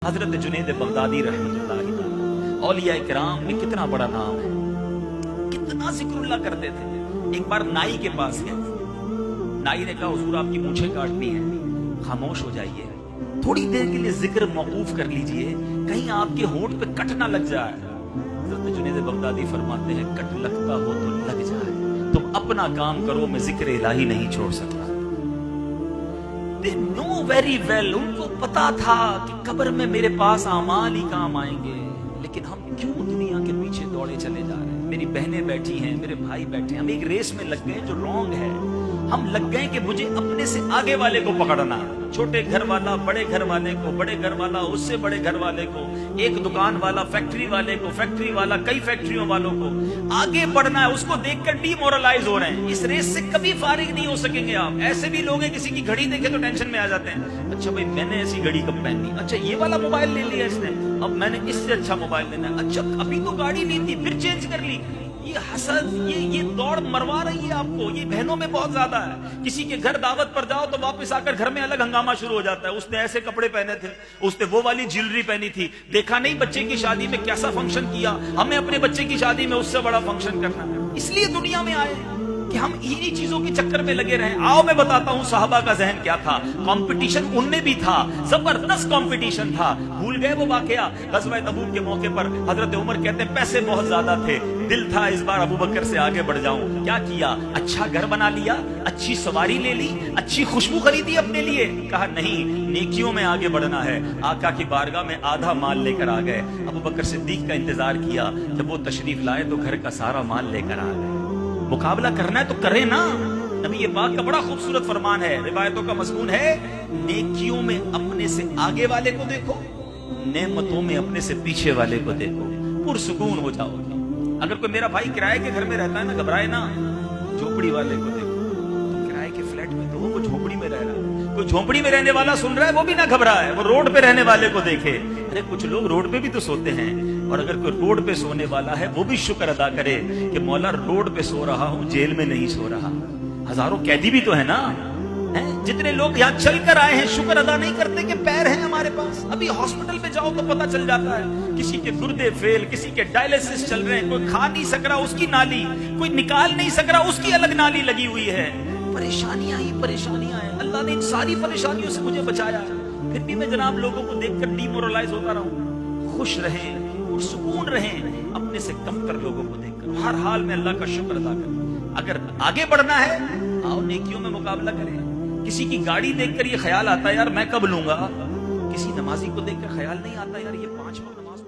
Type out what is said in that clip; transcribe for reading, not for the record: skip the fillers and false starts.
हजरत Junaid Baghdadi रहमतुल्लाह अलैह औलिया किराम में कितना बड़ा नाम है, कितना जिक्रुल्लाह करते थे। एक बार नाई के पास गए, नाई ने कहा हुजूर आपकी मूंछें काटनी है, खामोश हो जाइए, थोड़ी देर के लिए जिक्र मौकूफ कर लीजिए, कहीं आपके होंठ पे कट ना लग जाए। हजरत जुनैद बगदादी फरमाते हैं कट लगता हो तो लग जाए, तुम अपना काम करो, मैं जिक्र इलाही नहीं छोड़ सकता। They know very well, उनको पता था कि कब्र में मेरे पास आमाल ही काम आएंगे, लेकिन हम क्यों दुनिया के पीछे दौड़े चले जा रहे हैं। मेरी बहनें बैठी हैं, मेरे भाई बैठे हैं, हम एक रेस में लग गए जो रॉन्ग है। हम लग गए कि मुझे अपने से आगे वाले को पकड़ना, छोटे घर वाला बड़े घर वाले को, बड़े घर वाला उससे बड़े घर वाले को, एक दुकान वाला फैक्ट्री वाले को, फैक्ट्री वाला कई फैक्ट्रियों वालों को आगे बढ़ना है। उसको देखकर डीमोरलाइज हो रहे हैं। इस रेस से कभी फारिग नहीं हो सकेंगे आप। ऐसे भी लोग हैं किसी की घड़ी देखे तो टेंशन में आ जाते हैं, अच्छा भाई मैंने ऐसी घड़ी कब पहनी, अच्छा ये वाला मोबाइल ले लिया इसने, अब मैंने इससे अच्छा मोबाइल लेना है, अच्छा अभी तो गाड़ी नहीं थी फिर चेंज कर ली। ये हसद, ये दौड़ मरवा रही है आपको। ये बहनों में बहुत ज्यादा है। किसी के घर दावत पर जाओ तो वापस आकर घर में अलग हंगामा शुरू हो जाता है। उसने ऐसे कपड़े पहने थे, उसने वो वाली ज्वेलरी पहनी थी, देखा नहीं बच्चे की शादी में कैसा फंक्शन किया, हमें अपने बच्चे की शादी में उससे बड़ा फंक्शन करना है। इसलिए दुनिया में आए कि हम इन्हीं चीजों के चक्कर में लगे रहे। आओ मैं बताता हूं साहबा का जहन क्या था। कंपटीशन उनमें भी था, जबरदस्त कंपटीशन था। भूल गए वो वाकया गज़वा तबूक के मौके पर हजरत उमर कहते हैं पैसे बहुत ज्यादा थे, दिल था इस बार अबू बकर से आगे बढ़ जाऊं। क्या किया, अच्छा घर बना लिया, अच्छी सवारी ले ली, अच्छी खुशबू खरीदी अपने लिए। कहा नहीं, नेकियों में आगे बढ़ना है। आका की बारगाह में आधा माल लेकर आ गए। अबू बकर सिद्दीक का इंतजार किया, जब वो तशरीफ लाए तो घर का सारा माल लेकर आ गए। मुकाबला करना है तो करें ना। नबी ये बात का बड़ा खूबसूरत फरमान है, रिवायतों का मज़मून है, नेकियों में अपने से आगे वाले को देखो, नेमतों में अपने से पीछे वाले को देखो, पुरसुकून हो जाओगे। अगर कोई मेरा भाई किराए के घर में रहता है ना, घबराए ना, झोपड़ी वाले को देखो। तो किराए के फ्लैट में तो वो झोपड़ी में रह रहा है, कोई झोपड़ी में रहने वाला सुन रहा है वो भी ना घबराए, वो रोड पे रहने वाले को देखे। अरे कुछ लोग रोड पे भी तो सोते हैं, और अगर कोई रोड पे सोने वाला है वो भी शुक्र अदा करे कि मौला रोड पे सो रहा हूं, जेल में नहीं सो रहा। हजारों कैदी भी तो है ना, हैं? जितने लोग यहाँ चल कर आए हैं शुक्र अदा नहीं करते कि पैर हैं हमारे पास। अभी हॉस्पिटल में जाओ तो पता चल जाता है किसी के गुर्दे फेल, किसी के डायलिसिस चल रहे हैं, कोई खा नहीं सक रहा उसकी नाली, कोई निकाल नहीं सक रहा उसकी अलग नाली लगी हुई है। परेशानियां ही परेशानियां हैं। अल्लाह ने इन सारी परेशानियों से मुझे बचाया, फिर भी मैं जनाब लोगों को देखकर डीमोरलाइज होता रहूं। खुश रहें, सुकून रहें, अपने से कमतर लोगों को देखकर हर हाल में अल्लाह का शुक्र अदा करें। अगर आगे बढ़ना है आओ नेकियों में मुकाबला करें। किसी की गाड़ी देखकर ये ख्याल आता है यार मैं कब लूंगा, किसी नमाजी को देखकर ख्याल नहीं आता यार ये 5 वक्त नमाज